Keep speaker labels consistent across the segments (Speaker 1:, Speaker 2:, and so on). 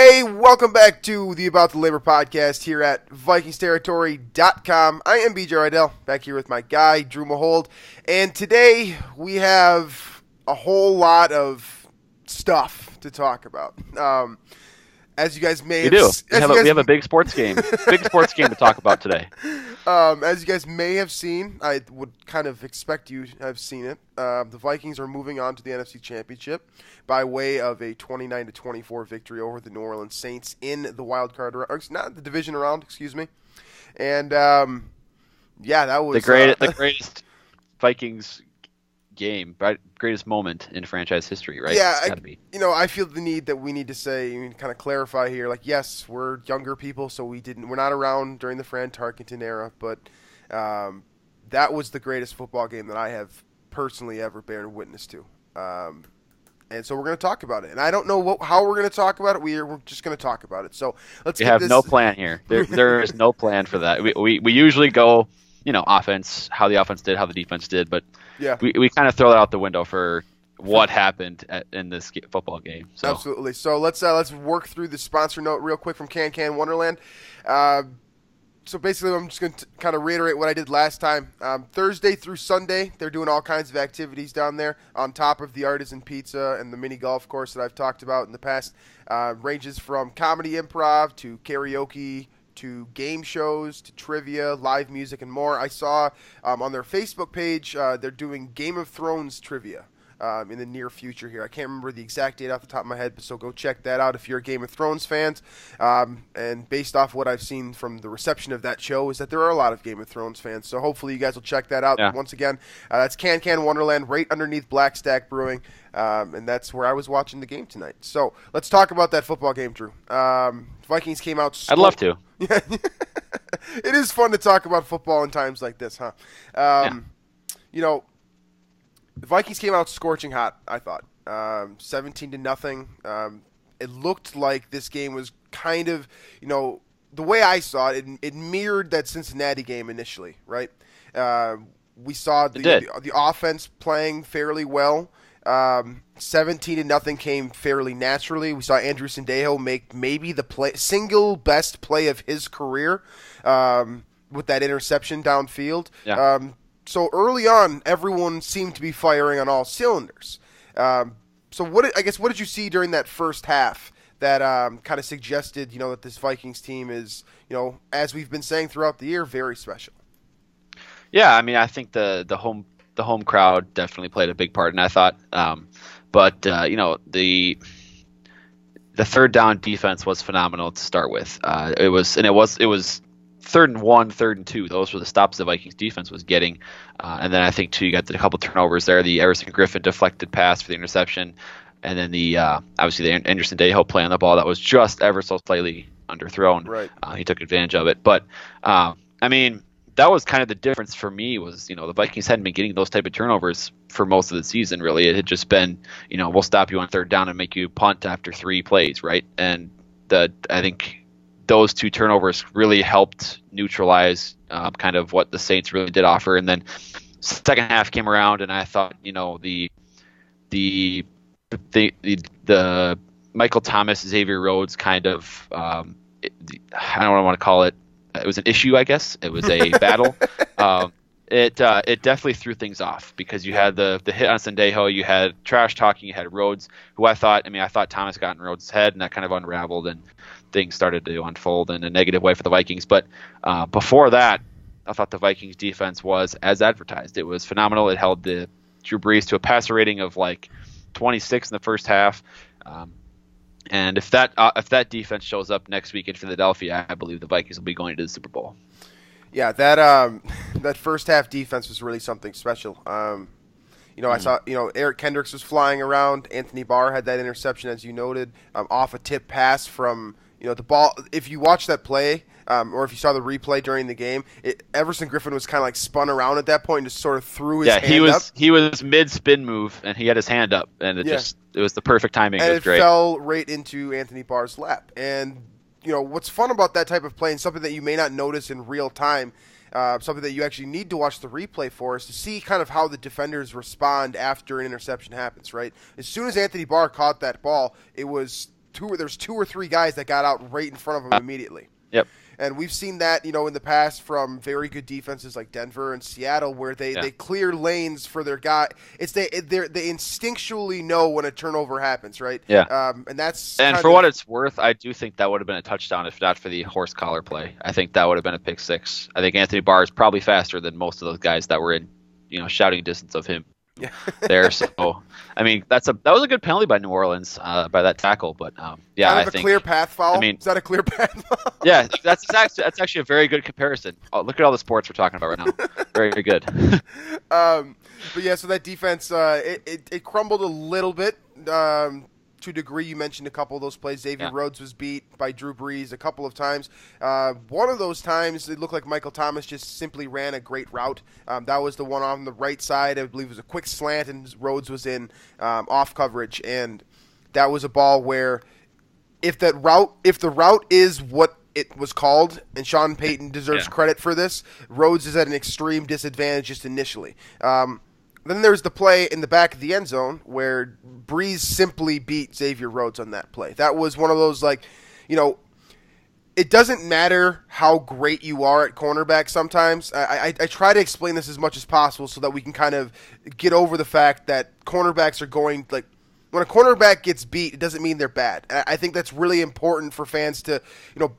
Speaker 1: Hey, welcome back to the About the Labor podcast here at VikingsTerritory.com. I am BJ Reidell, back here with my guy, Drew Mahowald, and today we have a whole lot of stuff to talk about. As you guys may
Speaker 2: we have a big sports game. Big sports game to talk about today.
Speaker 1: As you guys may have seen, I would kind of expect you to have seen it. The Vikings are moving on to the NFC Championship by way of a 29-24 victory over the New Orleans Saints in the wild card, or not the division round, excuse me. And yeah, that was
Speaker 2: the greatest Vikings game, greatest moment in franchise history, right?
Speaker 1: Yeah,
Speaker 2: it's gotta be.
Speaker 1: I feel the need that we need to say, kind of clarify here, like, yes, we're younger people, so we're not around during the Fran Tarkenton era, but that was the greatest football game that I have personally ever borne witness to. And so we're going to talk about it. And I don't know how we're going to talk about it. We're just going to talk about it. So let's.
Speaker 2: We have no plan here. There is no plan for that. We usually go, offense, how the offense did, how the defense did, but
Speaker 1: yeah,
Speaker 2: we kind of throw that out the window for what happened in this football game. So.
Speaker 1: Absolutely. So let's work through the sponsor note real quick from Can Wonderland. So basically, I'm just going to kind of reiterate what I did last time. Thursday through Sunday, they're doing all kinds of activities down there on top of the artisan pizza and the mini golf course that I've talked about in the past. Ranges from comedy improv to karaoke to game shows to trivia, live music, and more. I saw on their Facebook page they're doing Game of Thrones trivia in the near future here. I can't remember the exact date off the top of my head, but so go check that out if you're a Game of Thrones fans. And based off what I've seen from the reception of that show is that there are a lot of Game of Thrones fans. So hopefully you guys will check that out.
Speaker 2: Yeah.
Speaker 1: Once again, that's Can Wonderland right underneath Black Stack Brewing. And that's where I was watching the game tonight. So let's talk about that football game, Drew. Vikings came out.
Speaker 2: I'd love to.
Speaker 1: Yeah, it is fun to talk about football in times like this, huh?
Speaker 2: Yeah.
Speaker 1: The Vikings came out scorching hot, I thought. 17-0. It looked like this game was kind of, the way I saw it, it mirrored that Cincinnati game initially, right? We saw the offense playing fairly well. 17-0 came fairly naturally. We saw Andrew Sendejo make maybe the single best play of his career with that interception downfield.
Speaker 2: Yeah.
Speaker 1: So early on, everyone seemed to be firing on all cylinders. So what did you see during that first half that kind of suggested, that this Vikings team is, as we've been saying throughout the year, very special?
Speaker 2: Yeah, I mean, I think the home crowd definitely played a big part, and I thought, the third down defense was phenomenal to start with. It was 3rd and 1, 3rd and 2. Those were the stops the Vikings defense was getting, and then I think too you got a couple turnovers there. The Everson Griffin deflected pass for the interception, and then obviously the Anderson Sendejo play on the ball that was just ever so slightly underthrown.
Speaker 1: Right.
Speaker 2: He took advantage of it, but I mean. That was kind of the difference for me was, the Vikings hadn't been getting those type of turnovers for most of the season, really. It had just been, we'll stop you on 3rd down and make you punt after 3 plays, right? And I think those 2 turnovers really helped neutralize kind of what the Saints really did offer. And then second half came around, and I thought, the Michael Thomas, Xavier Rhodes kind of, I don't want to call it. It was an issue, I guess. It was a battle. It definitely threw things off because you had the hit on Sendejo, you had trash talking, you had Rhodes, who I thought Thomas got in Rhodes' head, and that kind of unraveled, and things started to unfold in a negative way for the Vikings. But before that, I thought the Vikings defense was as advertised. It was phenomenal. It held the Drew Brees to a passer rating of like 26 in the first half. And if that defense shows up next week in Philadelphia, I believe the Vikings will be going to the Super Bowl.
Speaker 1: Yeah, that first half defense was really something special. I saw Eric Kendricks was flying around. Anthony Barr had that interception, as you noted, off a tip pass from the ball. If you watch that play, or if you saw the replay during the game, Everson Griffin was kind of like spun around at that point and just sort of threw his hand up.
Speaker 2: He was mid spin move and he had his hand up, and it was the perfect timing.
Speaker 1: And
Speaker 2: it was great.
Speaker 1: Fell right into Anthony Barr's lap. And what's fun about that type of play, and something that you may not notice in real time, something that you actually need to watch the replay for, is to see kind of how the defenders respond after an interception happens. Right, as soon as Anthony Barr caught that ball, it was there's 2 or 3 guys that got out right in front of him immediately.
Speaker 2: Yep.
Speaker 1: And we've seen that, in the past from very good defenses like Denver and Seattle, where they clear lanes for their guy. It's they instinctually know when a turnover happens, right?
Speaker 2: Yeah.
Speaker 1: And
Speaker 2: for what it's worth, I do think that would have been a touchdown if not for the horse collar play. I think that would have been a pick six. I think Anthony Barr is probably faster than most of those guys that were in, shouting distance of him. Yeah. There, so I mean that was a good penalty by New Orleans by that tackle, but I think
Speaker 1: clear path foul. I mean, is that a clear path foul?
Speaker 2: Yeah, that's actually a very good comparison. Oh, look at all the sports we're talking about right now. Very, very good.
Speaker 1: But yeah, so that defense it crumbled a little bit. To a degree, you mentioned a couple of those plays. Xavier Rhodes was beat by Drew Brees a couple of times. One of those times, it looked like Michael Thomas just simply ran a great route. That was the one on the right side. I believe it was a quick slant, and Rhodes was in off coverage. And that was a ball where if the route is what it was called, and Sean Payton deserves credit for this, Rhodes is at an extreme disadvantage just initially. Then there's the play in the back of the end zone where Brees simply beat Xavier Rhodes on that play. That was one of those, it doesn't matter how great you are at cornerback sometimes. I try to explain this as much as possible so that we can kind of get over the fact that cornerbacks are going, when a cornerback gets beat, it doesn't mean they're bad. I think that's really important for fans to,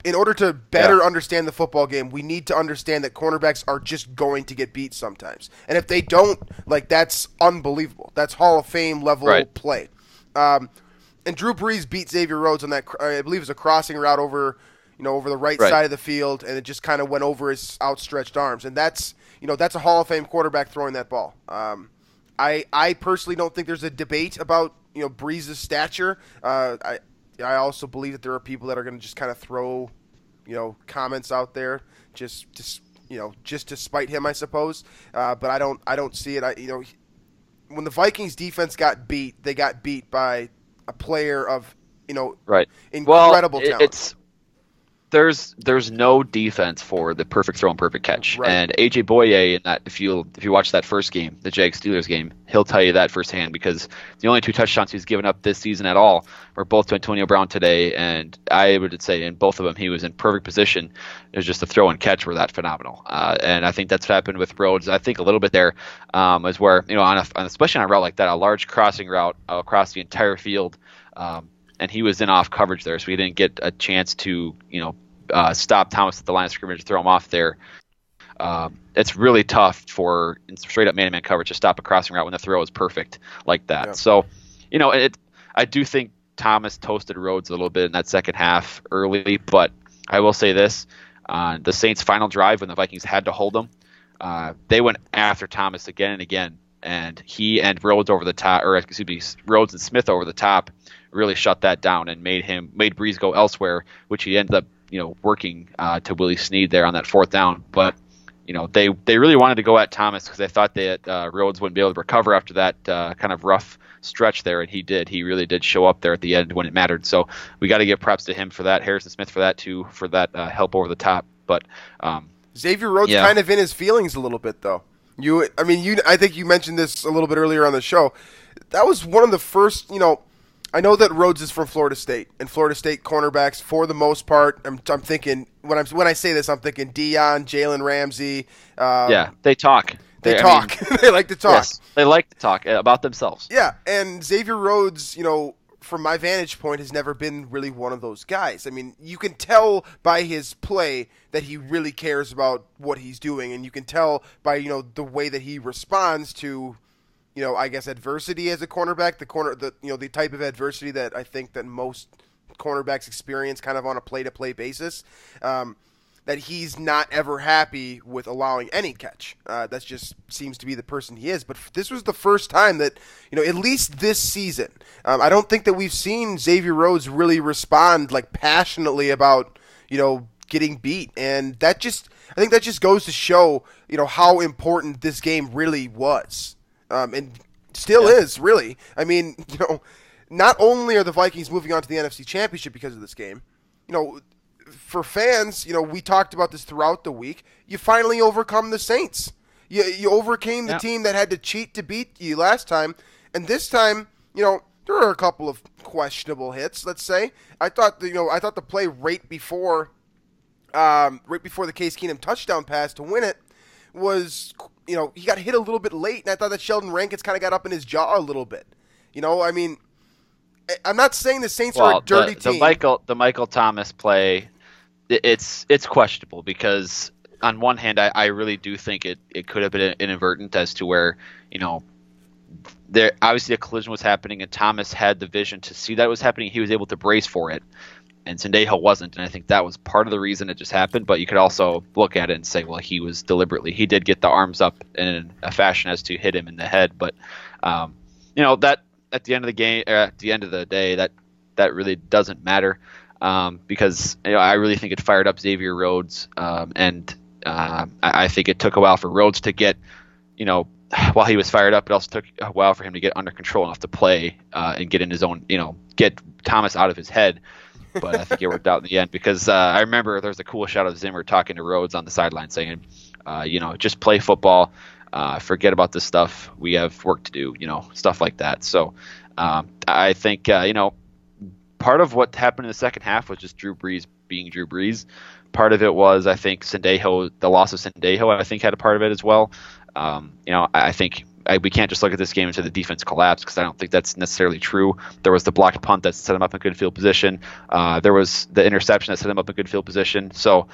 Speaker 1: in order to better understand the football game, we need to understand that cornerbacks are just going to get beat sometimes. And if they don't, that's unbelievable. That's Hall of Fame level play. And Drew Brees beat Xavier Rhodes on that, I believe it was a crossing route over the right side of the field, and it just kind of went over his outstretched arms. And that's a Hall of Fame quarterback throwing that ball. I personally don't think there's a debate about Brees' stature. I also believe that there are people that are going to just kind of throw, comments out there just to spite him, I suppose. But I don't see it. When the Vikings defense got beat, they got beat by a player of incredible talent.
Speaker 2: There's no defense for the perfect throw and perfect catch. Right. And AJ Boye, in that, if you watch that first game, the Jags Steelers game, he'll tell you that firsthand, because the only 2 touchdowns he's given up this season at all were both to Antonio Brown today, and I would say in both of them he was in perfect position. It was just the throw and catch were that phenomenal, and I think that's what happened with Rhodes. I think a little bit there is where especially on a route like that, a large crossing route across the entire field. And he was in off coverage there, so he didn't get a chance to, stop Thomas at the line of scrimmage to throw him off there. It's really tough for straight up man-to-man coverage to stop a crossing route when the throw is perfect like that. Yeah. So, I do think Thomas toasted Rhodes a little bit in that second half early, but I will say this: on the Saints' final drive when the Vikings had to hold them, they went after Thomas again and again, and he and Rhodes over the top, Rhodes and Smith over the top, really shut that down and made Brees go elsewhere, which he ended up working to Willie Snead there on that 4th down. But they really wanted to go at Thomas because they thought that Rhodes wouldn't be able to recover after that kind of rough stretch there, and he did. He really did show up there at the end when it mattered. So we got to give props to him for that. Harrison Smith for that too, for that help over the top. But
Speaker 1: Xavier Rhodes kind of in his feelings a little bit though. I think you mentioned this a little bit earlier on the show. That was one of the first, I know that Rhodes is from Florida State, and Florida State cornerbacks, for the most part, I'm thinking when I say this, I'm thinking Deion, Jalen Ramsey.
Speaker 2: They talk.
Speaker 1: They talk. They like to talk.
Speaker 2: Yes, they like to talk about themselves.
Speaker 1: Yeah, and Xavier Rhodes, from my vantage point, has never been really one of those guys. I mean, you can tell by his play that he really cares about what he's doing, and you can tell by the way that he responds to, I guess adversity as a cornerback. The type of adversity that I think that most cornerbacks experience, kind of on a play-to-play basis. That he's not ever happy with allowing any catch. That just seems to be the person he is. But this was the first time that, at least this season, I don't think that we've seen Xavier Rhodes really respond passionately about, getting beat. And I think that just goes to show, how important this game really was. And still is, really. I mean, not only are the Vikings moving on to the NFC Championship because of this game, for fans, we talked about this throughout the week. You finally overcome the Saints. You overcame the team that had to cheat to beat you last time. And this time, there were a couple of questionable hits. Let's say I thought the play right before the Case Keenum touchdown pass to win it was, he got hit a little bit late, and I thought that Sheldon Rankins kind of got up in his jaw a little bit. I mean, I'm not saying the Saints are a dirty team.
Speaker 2: The Michael Thomas play, it's questionable because on one hand, I really do think it could have been inadvertent as to where, there obviously a collision was happening and Thomas had the vision to see that it was happening. He was able to brace for it, and Sendejo wasn't, and I think that was part of the reason it just happened. But you could also look at it and say, well, he did get the arms up in a fashion as to hit him in the head. But that at the end of the game, at the end of the day, that really doesn't matter because I really think it fired up Xavier Rhodes, and I think it took a while for Rhodes to get, while he was fired up, it also took a while for him to get under control enough to play and get in his own, get Thomas out of his head. But I think it worked out in the end because I remember there was a cool shot of Zimmer talking to Rhodes on the sideline saying, just play football, forget about this stuff. We have work to do, stuff like that. So I think, part of what happened in the second half was just Drew Brees being Drew Brees. Part of it was, I think, the loss of Sendejo, I think, had a part of it as well. I think we can't just look at this game and say the defense collapsed because I don't think that's necessarily true. There was the blocked punt that set him up in good field position. There was the interception that set him up in good field position. So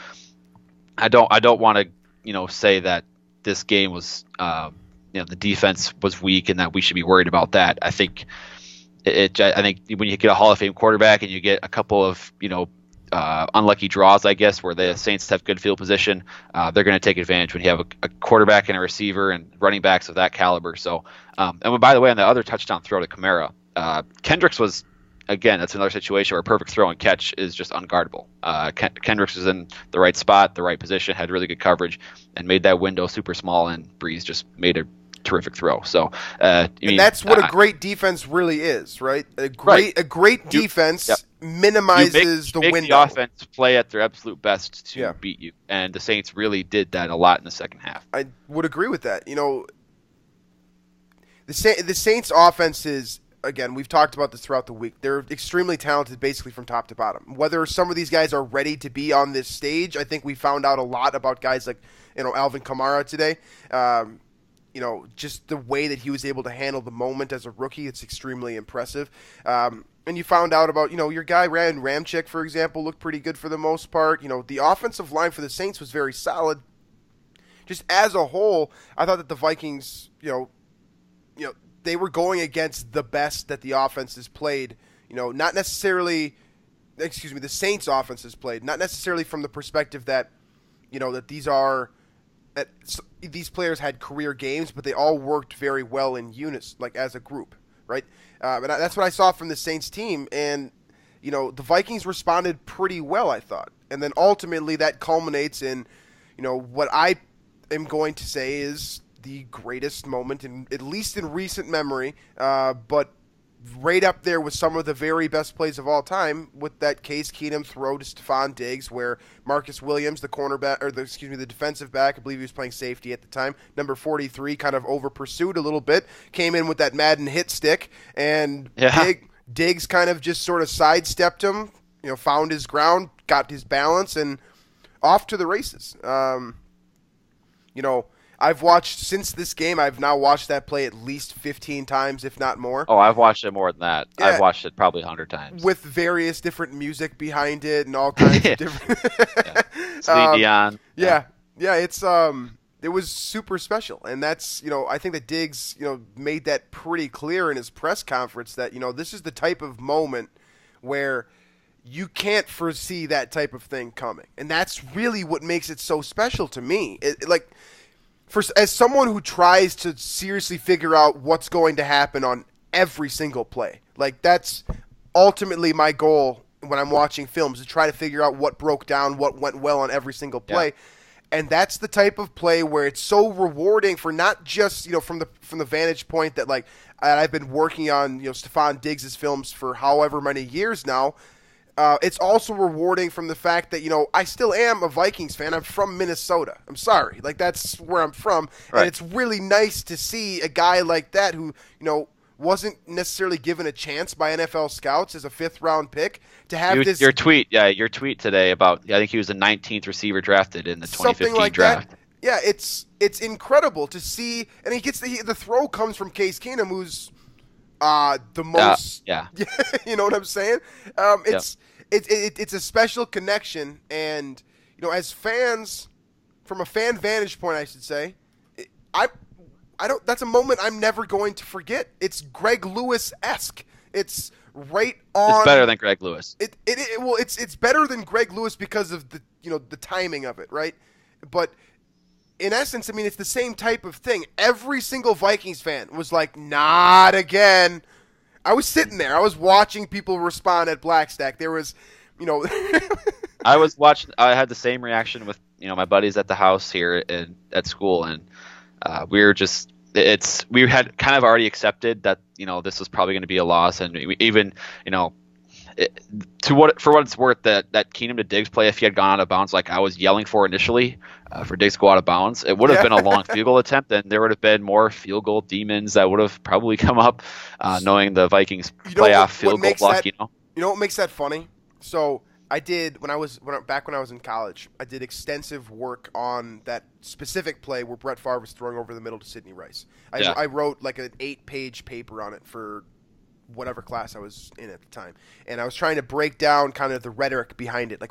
Speaker 2: I don't want to say that this game was the defense was weak and that we should be worried about that. I think I think when you get a Hall of Fame quarterback and you get a couple of unlucky draws, I guess, where the Saints have good field position, they're going to take advantage when you have a quarterback and a receiver and running backs of that caliber. So, and by the way, on the other touchdown throw to Kamara, Kendricks was, again, that's another situation where a perfect throw and catch is just unguardable. Kendricks was in the right spot, the right position, had really good coverage, and made that window super small, and Brees just made a terrific throw. So,
Speaker 1: and that's what a great defense really is, right? A great defense minimizes the window.
Speaker 2: The offense play at their absolute best to beat you, and the Saints really did that a lot in the second half.
Speaker 1: I would agree with that. The Saints' offense is, again, we've talked about this throughout the week. They're extremely talented, basically from top to bottom. Whether some of these guys are ready to be on this stage, I think we found out a lot about guys like Alvin Kamara today. Just the way that he was able to handle the moment as a rookie, it's extremely impressive. And you found out about, your guy, Ryan Ramczyk, for example, looked pretty good for the most part. The offensive line for the Saints was very solid. Just as a whole, I thought that the Vikings, they were going against the best that the offense has played, not necessarily, the Saints offense has played, not necessarily from the perspective that, that these players had career games, but they all worked very well in units, like as a group, right? And that's what I saw from the Saints team, and the Vikings responded pretty well, I thought, and then ultimately that culminates in, what I am going to say is the greatest moment at least in recent memory, but right up there with some of the very best plays of all time with that Case Keenum throw to Stephon Diggs where Marcus Williams, the cornerback, the defensive back, I believe he was playing safety at the time, number 43, kind of over pursued a little bit, came in with that Madden hit stick, and Diggs kind of just sort of sidestepped him, found his ground, got his balance, and off to the races. I've watched, since this game, I've now watched that play at least 15 times, if not more.
Speaker 2: Oh, I've watched it more than that. Yeah. I've watched it probably 100 times.
Speaker 1: With various different music behind it and all kinds of different...
Speaker 2: Celine Dion.
Speaker 1: Yeah, it's... It was super special, and that's, I think that Diggs, made that pretty clear in his press conference that, this is the type of moment where you can't foresee that type of thing coming, and that's really what makes it so special to me. As someone who tries to seriously figure out what's going to happen on every single play, that's ultimately my goal when I'm watching films, to try to figure out what broke down, what went well on every single play. Yeah. And that's the type of play where it's so rewarding for not just, from the vantage point that I've been working on, Stephon Diggs' films for however many years now. It's also rewarding from the fact that, I still am a Vikings fan. I'm from Minnesota. I'm sorry. That's where I'm from. Right. And it's really nice to see a guy like that who, wasn't necessarily given a chance by NFL scouts as a 5th-round pick to have this.
Speaker 2: Your tweet today about I think he was the 19th receiver drafted in the 2015
Speaker 1: like
Speaker 2: draft.
Speaker 1: That. Yeah, it's incredible to see, and he gets the throw comes from Case Keenum, who's the most. You know what I'm saying? It's a special connection, and as fans, from a fan vantage point, I should say, I don't. That's a moment I'm never going to forget. It's Greg Lewis-esque. It's right on.
Speaker 2: It's better than Greg Lewis.
Speaker 1: It's better than Greg Lewis because of the timing of it, right? But in essence, I mean, it's the same type of thing. Every single Vikings fan was like, "Not again." I was sitting there. I was watching people respond at Blackstack. There was,
Speaker 2: I was watching. I had the same reaction with my buddies at the house here at school, and we had kind of already accepted that this was probably going to be a loss, and we even for what it's worth, that Keenum to Diggs play, if he had gone out of bounds like I was yelling for initially, for Diggs to go out of bounds, it would have been a long field goal attempt, and there would have been more field goal demons that would have probably come up, knowing the Vikings playoff field goal block.
Speaker 1: You know what makes that funny? So I did when I was in college. I did extensive work on that specific play where Brett Favre was throwing over the middle to Sidney Rice. I wrote like an 8-page paper on it for whatever class I was in at the time, and I was trying to break down kind of the rhetoric behind it, like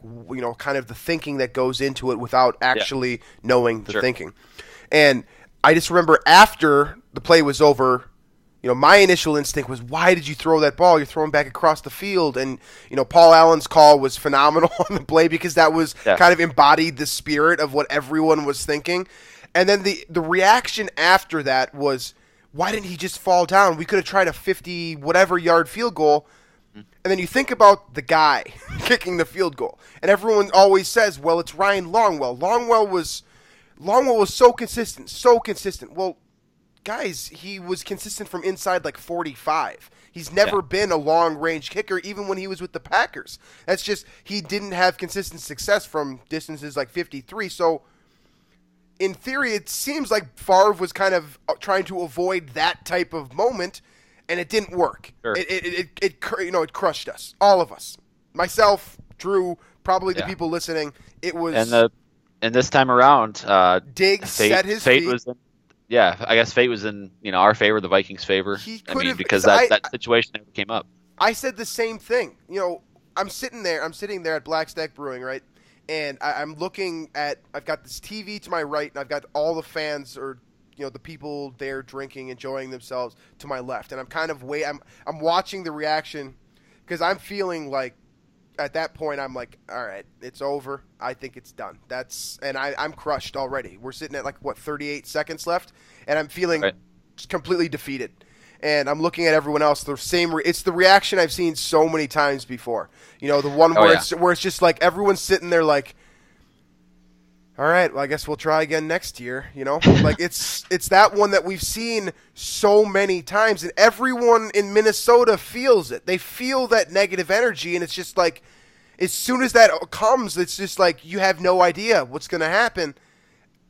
Speaker 1: kind of the thinking that goes into it without actually knowing the thinking. And I just remember after the play was over, my initial instinct was, why did you throw that ball? You're throwing back across the field. And, Paul Allen's call was phenomenal on the play because that was kind of embodied the spirit of what everyone was thinking. And then the reaction after that was, why didn't he just fall down? We could have tried a 50-whatever-yard field goal. And then you think about the guy kicking the field goal. And everyone always says, well, it's Ryan Longwell. Longwell was so consistent. Well, guys, he was consistent from inside like 45. He's never been a long-range kicker, even when he was with the Packers. That's just he didn't have consistent success from distances like 53. So, in theory, it seems like Favre was kind of trying to avoid that type of moment, and it didn't work. Sure. It crushed us, all of us, myself, Drew, probably the people listening. It was
Speaker 2: and this time around,
Speaker 1: Diggs set his feet.
Speaker 2: I guess fate was in our favor, the Vikings' favor. Because that situation never came up.
Speaker 1: I said the same thing. I'm sitting there at Blackstack Brewing, right? And I'm looking at, I've got this TV to my right, and I've got all the fans or the people there drinking, enjoying themselves to my left. And I'm kind of I'm watching the reaction because I'm feeling like at that point I'm like, all right, it's over. I think it's done. I'm crushed already. We're sitting at 38 seconds left, and I'm feeling just completely defeated. And I'm looking at everyone else. It's the reaction I've seen so many times before. The one where it's just like everyone's sitting there like, all right, well, I guess we'll try again next year. Like it's that one that we've seen so many times, and everyone in Minnesota feels it. They feel that negative energy, and it's just like as soon as that comes, it's just like you have no idea what's going to happen,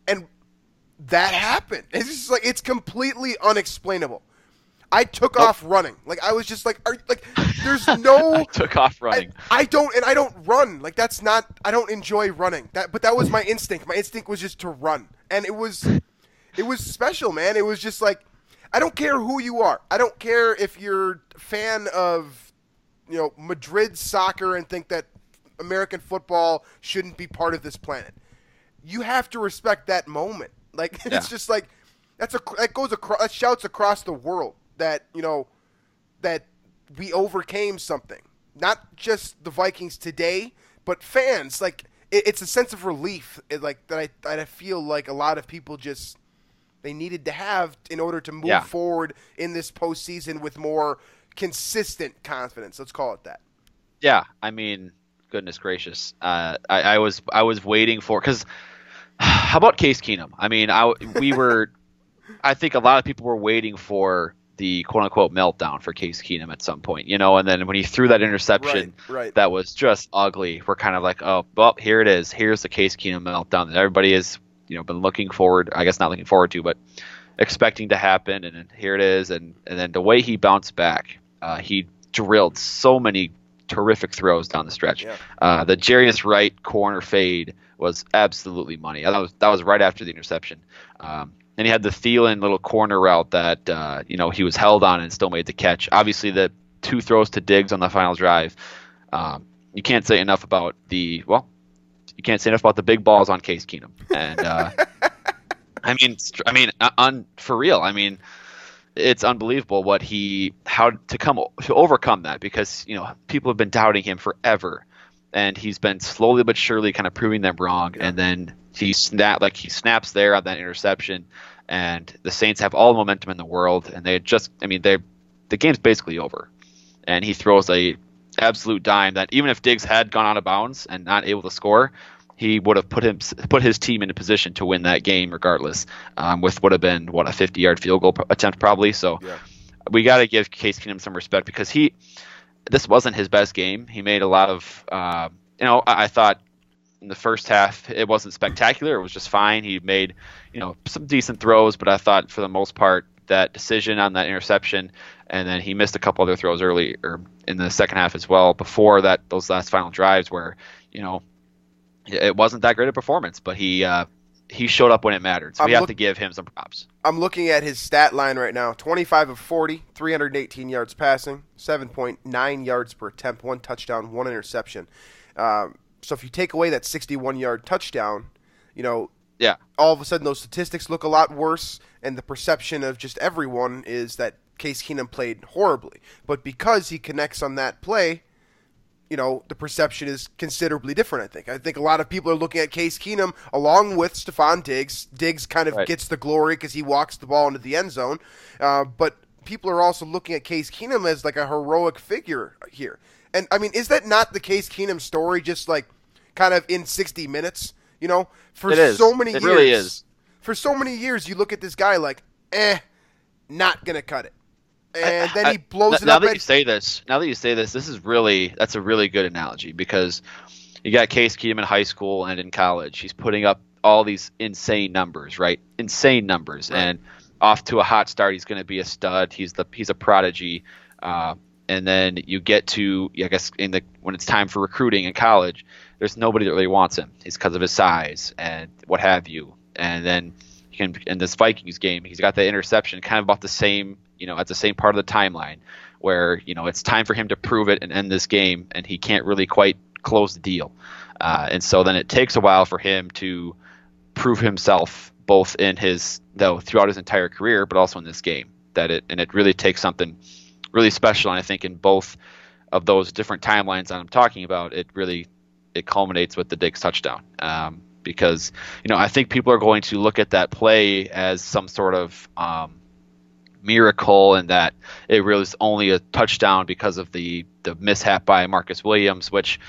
Speaker 1: and that happened. It's just like it's completely unexplainable. I took off running. I was just like, there's no.
Speaker 2: I took off running.
Speaker 1: I don't run. That's not. I don't enjoy running. But that was my instinct. My instinct was just to run, and it was special, man. It was just like, I don't care who you are. I don't care if you're a fan of, Madrid soccer and think that American football shouldn't be part of this planet. You have to respect that moment. It's just like that shouts across the world. That that we overcame something. Not just the Vikings today, but fans. It's a sense of relief. That I feel like a lot of people they needed to have in order to move forward in this postseason with more consistent confidence. Let's call it that.
Speaker 2: Yeah, I mean, goodness gracious. I was waiting for, because how about Case Keenum? I mean, I think a lot of people were waiting for the quote-unquote meltdown for Case Keenum at some point, and then when he threw that interception, that was just ugly. We're kind of like, oh, well, here it is. Here's the Case Keenum meltdown that everybody has, been looking forward, I guess not looking forward to, but expecting to happen, and then here it is. And then the way he bounced back, he drilled so many terrific throws down the stretch.
Speaker 1: Yeah.
Speaker 2: The Jarius Wright corner fade was absolutely money. That was right after the interception. And he had the Thielen little corner route that he was held on and still made the catch. Obviously, the 2 throws to Diggs on the final drive. You can't say enough about the big balls on Case Keenum. And for real. I mean, it's unbelievable how to overcome that, because people have been doubting him forever, and he's been slowly but surely kind of proving them wrong. Yeah. And then he snaps there on that interception, and the Saints have all the momentum in the world, and the game's basically over, and he throws a absolute dime that even if Diggs had gone out of bounds and not able to score, he would have put his team into position to win that game regardless, with would have been a 50-yard field goal attempt probably. So yeah. We got to give Case Keenum some respect, because this wasn't his best game. He made a lot of I thought in the first half it wasn't spectacular. It was just fine. He made some decent throws, but I thought for the most part that decision on that interception, and then he missed a couple other throws early or in the second half as well before those last final drives where it wasn't that great a performance, but he showed up when it mattered. So we have to give him some props. I'm
Speaker 1: looking at his stat line right now. 25 of 40, 318 yards passing, 7.9 yards per attempt, 1 touchdown, 1 interception. So if you take away that 61-yard touchdown,
Speaker 2: yeah,
Speaker 1: all of a sudden those statistics look a lot worse, and the perception of just everyone is that Case Keenum played horribly. But because he connects on that play, the perception is considerably different, I think a lot of people are looking at Case Keenum along with Stephon Diggs. Diggs kind of gets the glory because he walks the ball into the end zone. But people are also looking at Case Keenum as like a heroic figure here. And, is that not the Case Keenum story, just like kind of in 60 minutes?
Speaker 2: It really is.
Speaker 1: For so many years, you look at this guy like, not going to cut it. And then he blows it up.
Speaker 2: Now that you say this, that's a really good analogy, because you got Case Keenum in high school and in college. He's putting up all these insane numbers, right? Insane numbers. Right. And off to a hot start. He's going to be a stud. He's a prodigy. And then you get to, I guess, when it's time for recruiting in college, there's nobody that really wants him. It's because of his size and what have you. And then in this Vikings game, he's got the interception kind of about the same, at the same part of the timeline where, it's time for him to prove it and end this game, and he can't really quite close the deal. And so then it takes a while for him to prove himself both throughout his entire career, but also in this game. It really takes something really special. And I think in both of those different timelines that I'm talking about, it culminates with the Diggs touchdown. Because, I think people are going to look at that play as some sort of miracle, and that it really is only a touchdown because of the mishap by Marcus Williams, which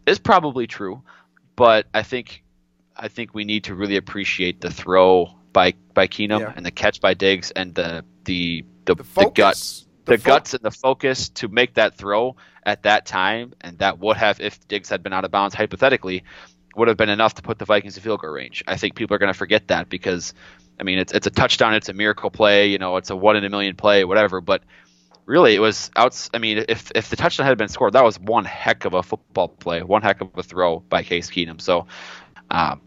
Speaker 2: is probably true. But I think we need to really appreciate the throw by Keenum and the catch by Diggs and the guts. The guts and the focus to make that throw at that time, and that would have, if Diggs had been out of bounds, hypothetically, would have been enough to put the Vikings in field goal range. I think people are going to forget that because, it's a touchdown, it's a miracle play, it's a 1 in a million play, whatever. But really, it was if the touchdown had been scored, that was one heck of a football play, one heck of a throw by Case Keenum. So, I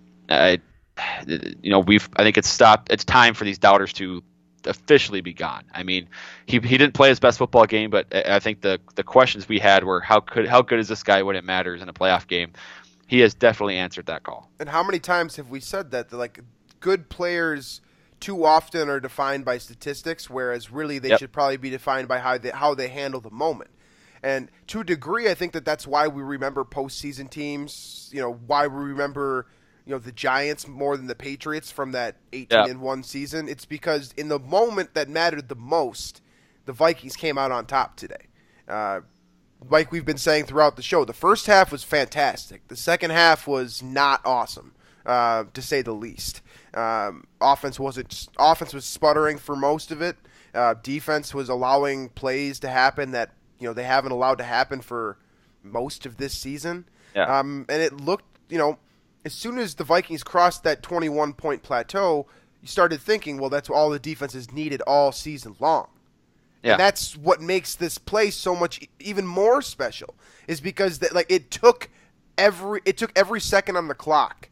Speaker 2: think it's time for these doubters to officially be gone. He didn't play his best football game, but I think the questions we had were how good is this guy when it matters in a playoff game. He has definitely answered that call.
Speaker 1: And how many times have we said that good players too often are defined by statistics, whereas really they should probably be defined by how they handle the moment. And to a degree, I think that's why we remember postseason teams. Why we remember the Giants more than the Patriots from that 18-1 season. It's because in the moment that mattered the most, the Vikings came out on top today. Like we've been saying throughout the show, the first half was fantastic. The second half was not awesome, to say the least. Offense was sputtering for most of it. Defense was allowing plays to happen that they haven't allowed to happen for most of this season.
Speaker 2: Yeah.
Speaker 1: And it looked, as soon as the Vikings crossed that 21-point plateau, you started thinking, well, that's all the defense has needed all season long.
Speaker 2: Yeah.
Speaker 1: And that's what makes this play so much even more special, is because it took every second on the clock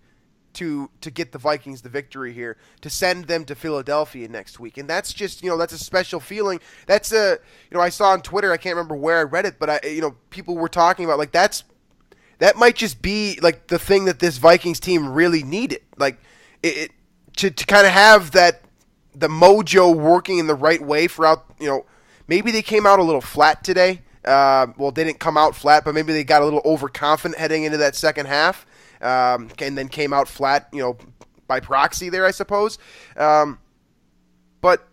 Speaker 1: to get the Vikings the victory here, to send them to Philadelphia next week. And that's just, that's a special feeling. That's I saw on Twitter, I can't remember where I read it, but people were talking about that might just be the thing that this Vikings team really needed. To kind of have the mojo working in the right way throughout, maybe they came out a little flat today. They didn't come out flat, but maybe they got a little overconfident heading into that second half, and then came out flat, by proxy there, I suppose. But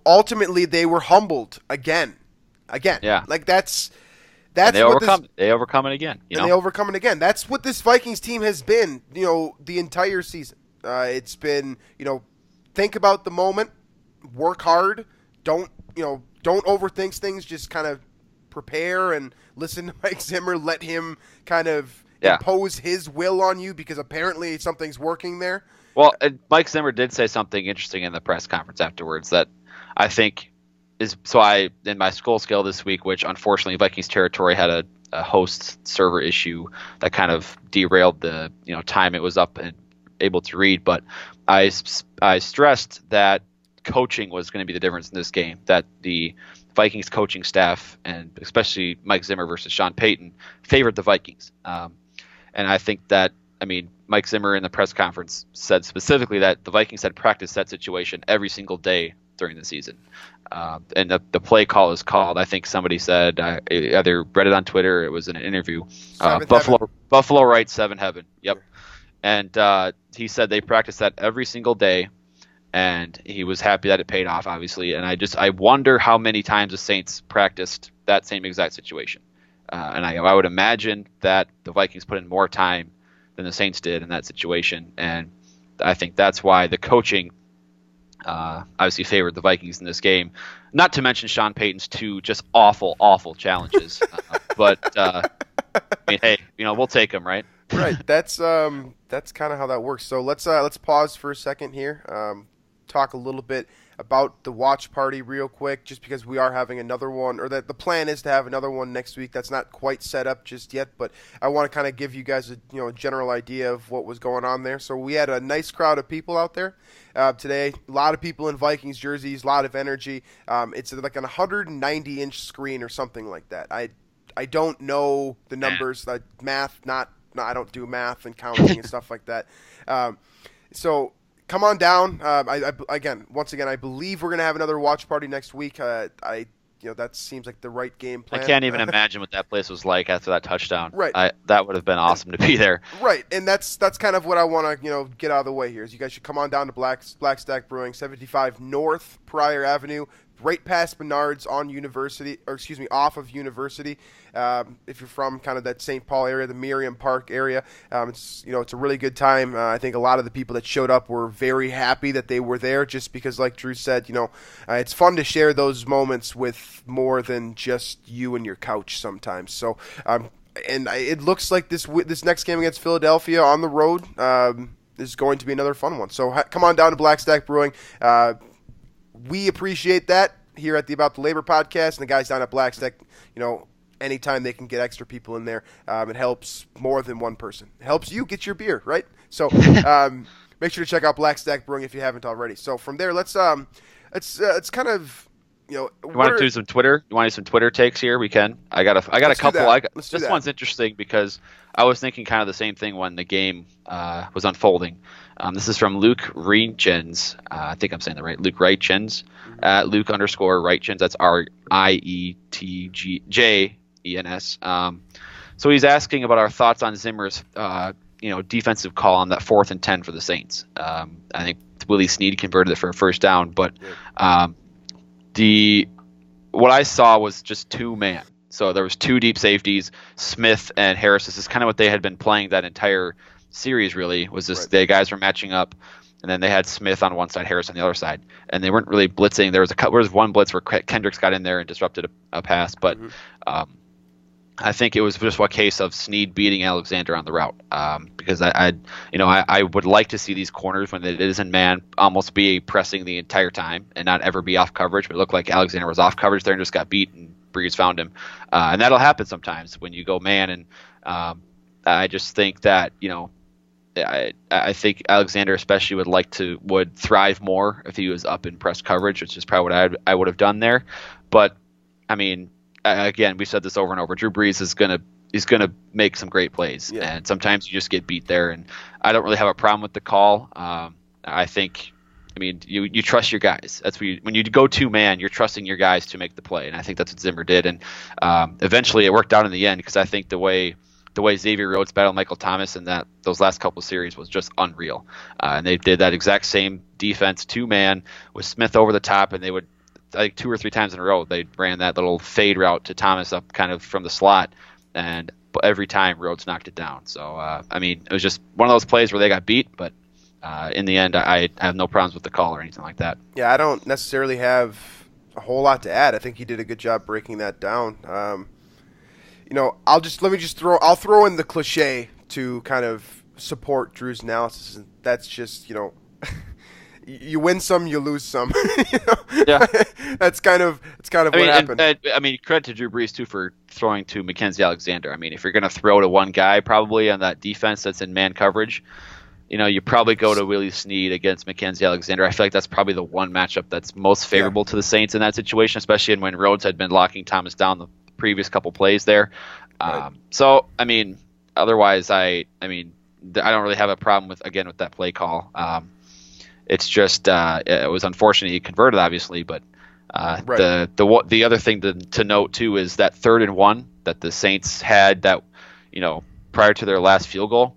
Speaker 1: ultimately they were humbled again.
Speaker 2: Yeah.
Speaker 1: That's
Speaker 2: and they overcome it again.
Speaker 1: They overcome it again. That's what this Vikings team has been, the entire season. It's been, think about the moment, work hard, don't overthink things, just kind of prepare and listen to Mike Zimmer, let him kind of impose his will on you, because apparently something's working there.
Speaker 2: Well, Mike Zimmer did say something interesting in the press conference afterwards that I think is, in my school scale this week, which unfortunately Vikings territory had a host server issue that kind of derailed the time it was up and able to read, but I stressed that coaching was going to be the difference in this game, that the Vikings coaching staff, and especially Mike Zimmer versus Sean Payton, favored the Vikings. And I think that, Mike Zimmer in the press conference said specifically that the Vikings had practiced that situation every single day during the season. And the play call is called, I think somebody said, I either read it on Twitter or it was in an interview, Buffalo Right 7 Heaven. Yep. And he said they practiced that every single day, and he was happy that it paid off, obviously. And I wonder how many times the Saints practiced that same exact situation. And I would imagine that the Vikings put in more time than the Saints did in that situation. And I think that's why the coaching obviously favored the Vikings in this game. Not to mention Sean Payton's two just awful, awful challenges. But hey, we'll take them, right?
Speaker 1: Right. That's kind of how that works. So let's pause for a second here. Talk a little bit about the watch party real quick, just because we are having another one, or that the plan is to have another one next week. That's not quite set up just yet, but I want to kind of give you guys a general idea of what was going on there. So we had a nice crowd of people out there today. A lot of people in Vikings jerseys, a lot of energy. It's like an 190-inch screen or something like that. I don't know the numbers, math, I don't do math and counting and stuff like that. So come on down. Once again, I believe we're going to have another watch party next week. That seems like the right game plan.
Speaker 2: I can't even imagine what that place was like after that touchdown.
Speaker 1: Right.
Speaker 2: That would have been awesome to be there.
Speaker 1: Right, and that's kind of what I want to get out of the way here. Is you guys should come on down to Black Stack Brewing, 75 North Pryor Avenue, right past Menards off of University. If you're from kind of that St. Paul area, the Miriam Park area, it's a really good time. I think a lot of the people that showed up were very happy that they were there, just because, like Drew said, it's fun to share those moments with more than just you and your couch sometimes. So, it looks like this next game against Philadelphia on the road is going to be another fun one. So come on down to Black Stack Brewing. We appreciate that here at the About the Labor podcast, and the guys down at Black Stack, anytime they can get extra people in there, it helps more than one person. It helps you get your beer, right? So make sure to check out Black Stack Brewing if you haven't already. So from there, let's it's kind of
Speaker 2: you want to do some Twitter? You want to do some Twitter takes here? We can. I got a couple. This one's interesting because I was thinking kind of the same thing when the game was unfolding. This is from Luke Reichens. I think I'm saying that right. Luke Reichens at Luke_Reichens. That's RIETJENS. So he's asking about our thoughts on Zimmer's defensive call on that 4th and 10 for the Saints. I think Willie Snead converted it for a first down, but what I saw was just 2-man. So there was 2 deep safeties, Smith and Harris. This is kind of what they had been playing that entire series, really, was just the guys were matching up, and then they had Smith on one side, Harris on the other side, and they weren't really blitzing. There was one blitz where Kendricks got in there and disrupted a pass, but I think it was just a case of Snead beating Alexander on the route, because I would like to see these corners when it is in man almost be pressing the entire time and not ever be off coverage. But it looked like Alexander was off coverage there and just got beat, and Brees found him, and that'll happen sometimes when you go man. And I just think that I think Alexander especially would thrive more if he was up in press coverage, which is probably what I would have done there. But I mean, again, we've said this over and over. Drew Brees is gonna make some great plays, and sometimes you just get beat there. And I don't really have a problem with the call. I think, you trust your guys. That's when you go two man, you're trusting your guys to make the play, and I think that's what Zimmer did. And eventually, it worked out in the end because I think the way Xavier Rhodes battled Michael Thomas in those last couple of series was just unreal. And they did that exact same defense, two man with Smith over the top, and they would, I think 2 or 3 times in a row, they ran that little fade route to Thomas up kind of from the slot, and every time Rhodes knocked it down. So, it was just one of those plays where they got beat, but in the end, I have no problems with the call or anything like that.
Speaker 1: Yeah, I don't necessarily have a whole lot to add. I think he did a good job breaking that down. I'll throw in the cliche to kind of support Drew's analysis, and that's just, you win some, you lose some.
Speaker 2: Yeah,
Speaker 1: that's kind of what happened.
Speaker 2: Credit to Drew Brees too for throwing to Mackenzie Alexander. If you're going to throw to one guy, probably on that defense that's in man coverage, you probably go to Willie Snead against Mackenzie Alexander. I feel like that's probably the one matchup that's most favorable to the Saints in that situation, especially when Rhodes had been locking Thomas down the previous couple plays there.
Speaker 1: Right.
Speaker 2: Otherwise, I don't really have a problem with that play call. It's just it was unfortunate he converted, obviously, but right. The other thing to note too is that 3rd and 1 that the Saints had that prior to their last field goal,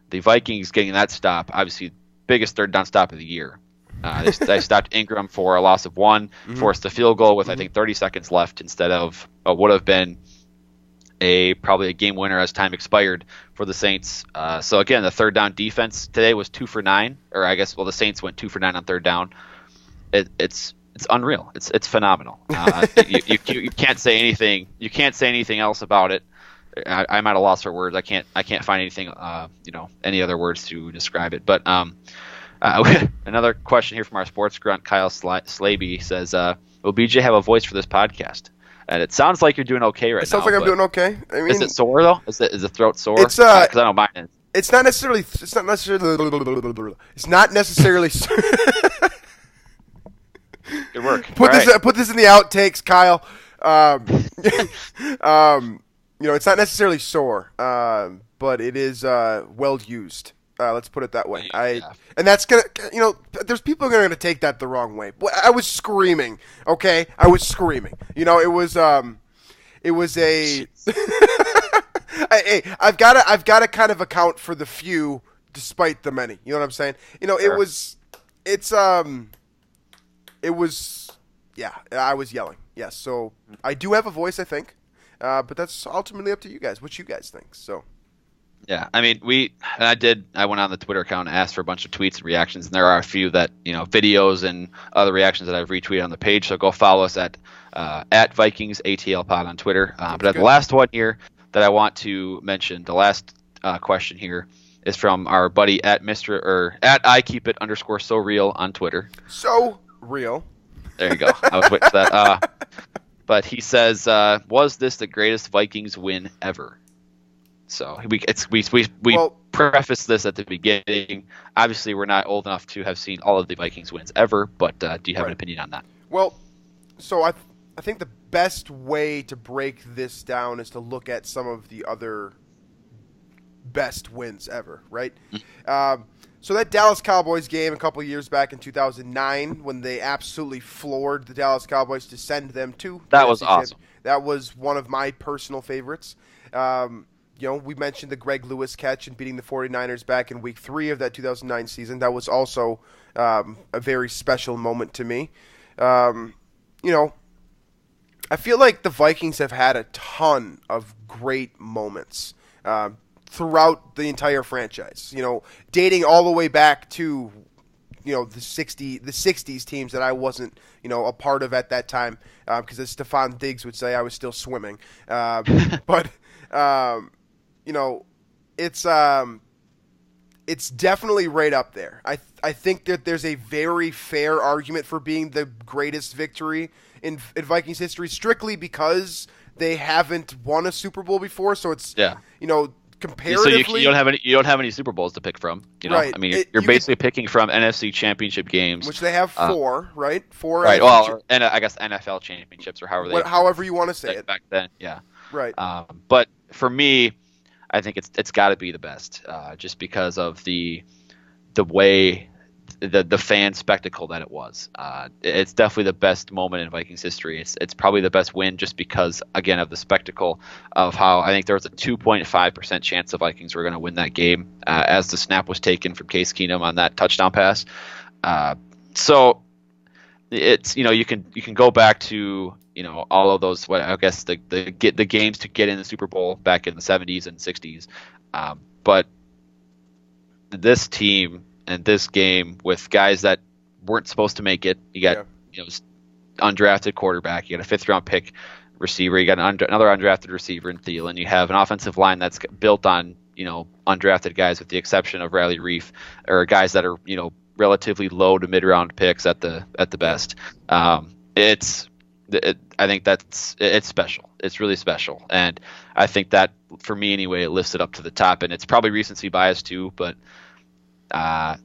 Speaker 2: the Vikings getting that stop, obviously biggest 3rd down stop of the year. They stopped Ingram for a loss of 1, forced a field goal with I think 30 seconds left instead of what would have been probably a game winner as time expired for the Saints. So again, the 3rd down defense today was 2 for 9, or I guess the Saints went 2 for 9 on 3rd down. It's unreal. It's phenomenal. You can't say anything. You can't say anything else about it. I'm at a loss for words. I can't find anything any other words to describe it. But another question here from our sports grunt Kyle Slaby says, will BJ have a voice for this podcast? And it sounds like you're doing okay right now.
Speaker 1: It sounds like I'm doing okay.
Speaker 2: Is it sore though? Is the throat sore?
Speaker 1: It's
Speaker 2: because I don't mind it.
Speaker 1: It's not necessarily.
Speaker 2: Good work.
Speaker 1: Put this in the outtakes, Kyle. It's not necessarily sore, but it is well used. Let's put it that way. And that's gonna, there's people who are gonna take that the wrong way. I was screaming. Okay, I was screaming. It was a. Hey, I've got to kind of account for the few, despite the many. You know what I'm saying? Sure. Yeah, I was yelling. Yes, so I do have a voice, I think, but that's ultimately up to you guys. What you guys think? So.
Speaker 2: Yeah, I went on the Twitter account and asked for a bunch of tweets and reactions, and there are a few that, videos and other reactions that I've retweeted on the page, so go follow us at Vikings ATL Pod on Twitter. But the last one here that I want to mention, the last question here is from our buddy at @IKeepIt_SoReal on Twitter. So real. There you go. I was waiting for that. But he says, was this the greatest Vikings win ever? So we preface this at the beginning. Obviously, we're not old enough to have seen all of the Vikings wins ever, but do you have an opinion on that? Well, so I think the best way to break this down is to look at some of the other best wins ever, right? So that Dallas Cowboys game a couple of years back in 2009 when they absolutely floored the Dallas Cowboys to send them to that was awesome. That was one of my personal favorites. We mentioned the Greg Lewis catch and beating the 49ers back in Week 3 of that 2009 season. That was also a very special moment to me. I feel like the Vikings have had a ton of great moments throughout the entire franchise. Dating all the way back to the 60s teams that I wasn't a part of at that time because as Stephon Diggs would say, I was still swimming. But
Speaker 1: You know, it's definitely right up there. I think that there's a very fair argument for being the greatest victory in Vikings history, strictly because they haven't won a Super Bowl before. So it's comparatively,
Speaker 2: so you don't have any Super Bowls to pick from.
Speaker 1: Right.
Speaker 2: I mean, you're basically picking from NFC Championship games,
Speaker 1: which they have four, right? Four,
Speaker 2: right? Well, and I guess NFL championships or
Speaker 1: however you want to say it
Speaker 2: back then, yeah.
Speaker 1: Right.
Speaker 2: But for me, I think it's got to be the best, just because of the way the fan spectacle that it was. It's definitely the best moment in Vikings history. It's probably the best win just because, again, of the spectacle of how I think there was a 2.5% chance the Vikings were going to win that game as the snap was taken from Case Keenum on that touchdown pass. So it's you can go back to all of those, I guess the games to get in the Super Bowl back in the 70s and 60s, but this team and this game with guys that weren't supposed to make it. You got undrafted quarterback, you got a 5th round pick receiver, you got another undrafted receiver in Thielen, you have an offensive line that's built on undrafted guys with the exception of Riley Reif, or guys that are relatively low to mid round picks at the best. I think it's special. It's really special, and I think that for me anyway, it lifts it up to the top, and it's probably recency bias too, but I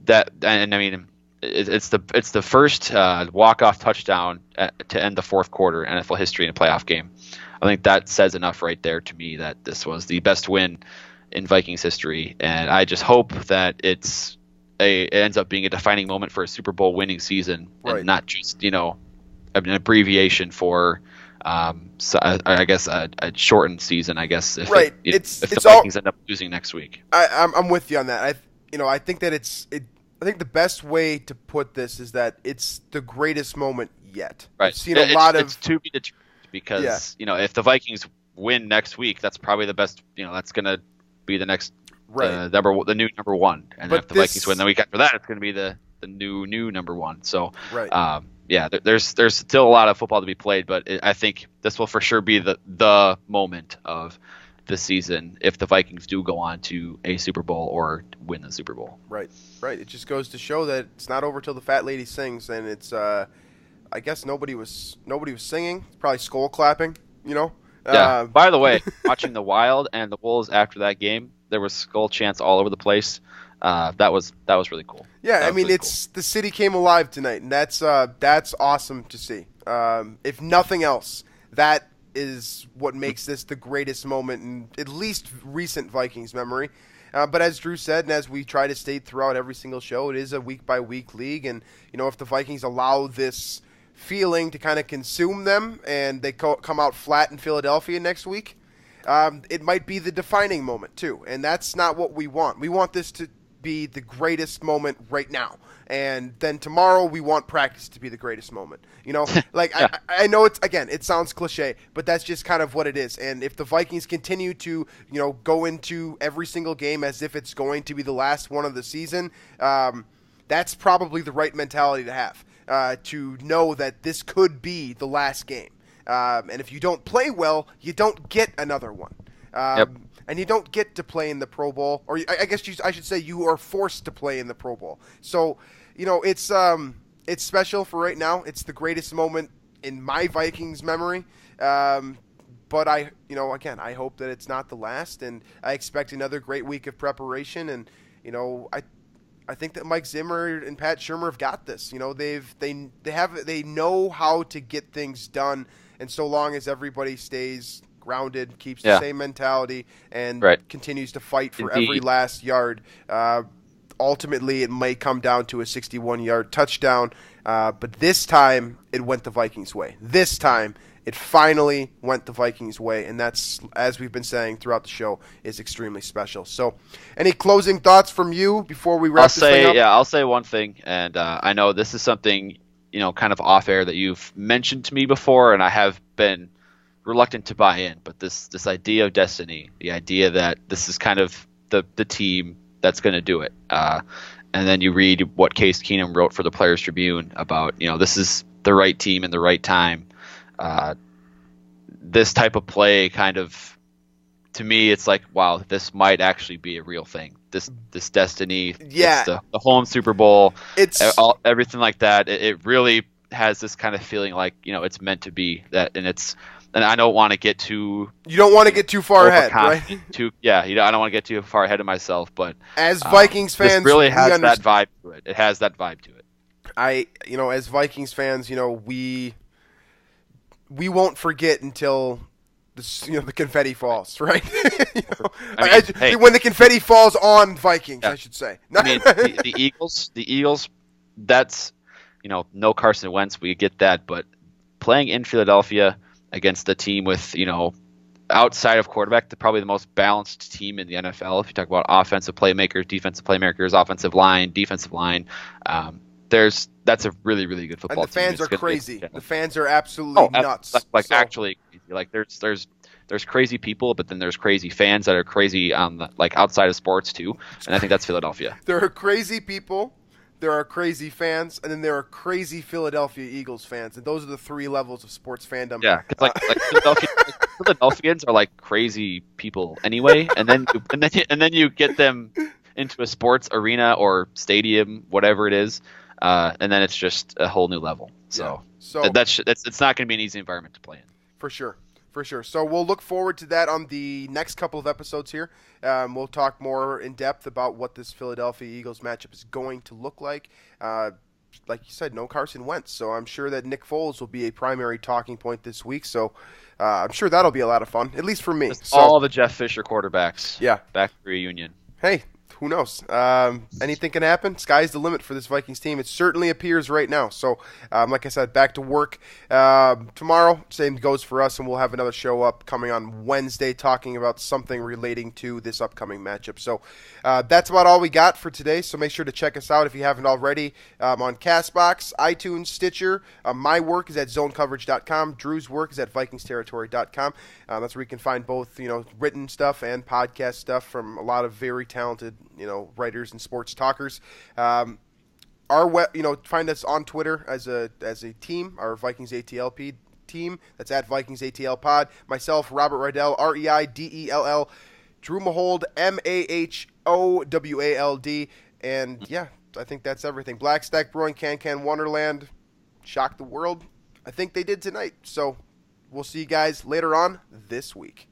Speaker 2: mean, it's the first walk-off touchdown to end the fourth quarter NFL history in a playoff game. I think that says enough right there to me that this was the best win in Vikings history, and I just hope that it ends up being a defining moment for a Super Bowl winning season, and not just an abbreviation for I guess a shortened season. I guess if the Vikings end up losing next week.
Speaker 1: I'm with you on that. I think that I think the best way to put this is that it's the greatest moment yet.
Speaker 2: Right.
Speaker 1: I've seen it's
Speaker 2: to be determined because if the Vikings win next week, that's probably the best. That's going to be the next the new number one, and then if the Vikings win the week after that, it's going to be the new number one. So there's still a lot of football to be played, but I think this will for sure be the moment of the season if the Vikings do go on to a Super Bowl or win the Super Bowl.
Speaker 1: Right. It just goes to show that it's not over till the fat lady sings, and it's I guess nobody was singing, probably skull clapping,
Speaker 2: Yeah. By the way, watching the Wild and the Wolves after that game, there was skull chants all over the place. That was really cool.
Speaker 1: Yeah, I mean, the city came alive tonight, and that's awesome to see. If nothing else, that is what makes this the greatest moment in at least recent Vikings memory. But as Drew said, and as we try to state throughout every single show, it is a week-by-week league, and if the Vikings allow this feeling to kind of consume them and they come out flat in Philadelphia next week, it might be the defining moment too, and that's not what we want. We want this to be the greatest moment right now, and then tomorrow we want practice to be the greatest moment. I know it sounds cliche, but that's just kind of what it is. And if the Vikings continue to go into every single game as if it's going to be the last one of the season, that's probably the right mentality to have, to know that this could be the last game. And if you don't play well, you don't get another one. And you don't get to play in the Pro Bowl, or I guess I should say you are forced to play in the Pro Bowl. So, it's special for right now. It's the greatest moment in my Vikings memory. But I hope that it's not the last, and I expect another great week of preparation. And I think that Mike Zimmer and Pat Shurmur have got this. They know how to get things done, and so long as everybody stays grounded, keeps the same mentality, and continues to fight for every last yard. Ultimately, it may come down to a 61-yard touchdown, but this time it went the Vikings' way. This time it finally went the Vikings' way, and that's, as we've been saying throughout the show, is extremely special. So, any closing thoughts from you before we wrap this thing up?
Speaker 2: Yeah, I'll say one thing, and I know this is something kind of off air that you've mentioned to me before, and I have been reluctant to buy in, but this idea of destiny, the idea that this is kind of the team that's going to do it, and then you read what Case Keenum wrote for the Players Tribune about this is the right team in the right time. This type of play kind of to me, it's like, wow, this might actually be a real thing. This destiny,
Speaker 1: Yeah.
Speaker 2: it's the home Super Bowl,
Speaker 1: It's
Speaker 2: everything like that. It really has this kind of feeling like, it's meant to be that, and I don't want to get too.
Speaker 1: You don't want to get too far ahead, right?
Speaker 2: I don't want to get too far ahead of myself, but
Speaker 1: as Vikings fans,
Speaker 2: this really has that vibe to it. It has that vibe to it.
Speaker 1: As Vikings fans, we won't forget until the confetti falls, right? When the confetti falls on Vikings, I should say.
Speaker 2: I mean, the Eagles, that's, no Carson Wentz, we get that, but playing in Philadelphia against a team with, outside of quarterback, probably the most balanced team in the NFL. If you talk about offensive playmakers, defensive playmakers, offensive line, defensive line, that's a really, really good football team.
Speaker 1: And the fans are crazy. The fans are absolutely nuts.
Speaker 2: Actually, like there's crazy people, but then there's crazy fans that are crazy on outside of sports too. And I think that's Philadelphia.
Speaker 1: There are crazy people, there are crazy fans, and then there are crazy Philadelphia Eagles fans, and those are the three levels of sports fandom.
Speaker 2: Yeah, because Philadelphians are like crazy people anyway, and then you get them into a sports arena or stadium, whatever it is. And then it's just a whole new level. So it's not going to be an easy environment to play in.
Speaker 1: For sure. So we'll look forward to that on the next couple of episodes here. We'll talk more in depth about what this Philadelphia Eagles matchup is going to look like. Like you said, no Carson Wentz, so I'm sure that Nick Foles will be a primary talking point this week. So I'm sure that'll be a lot of fun, at least for me.
Speaker 2: All the Jeff Fisher quarterbacks.
Speaker 1: Yeah.
Speaker 2: Back to reunion.
Speaker 1: Hey. Who knows? Anything can happen. Sky's the limit for this Vikings team. It certainly appears right now. So, like I said, back to work tomorrow. Same goes for us, and we'll have another show up coming on Wednesday talking about something relating to this upcoming matchup. So, that's about all we got for today. So make sure to check us out if you haven't already on CastBox, iTunes, Stitcher. My work is at zonecoverage.com. Drew's work is at vikingsterritory.com. That's where you can find both, written stuff and podcast stuff from a lot of very talented writers and sports talkers. Find us on Twitter as a team, our Vikings ATLP team. That's at Vikings ATL Pod. Myself, Robert Reidell, Reidell, Drew Mahowald, Mahowald, and yeah, I think that's everything. Black Stack Brewing, Can Wonderland, shocked the world. I think they did tonight. So we'll see you guys later on this week.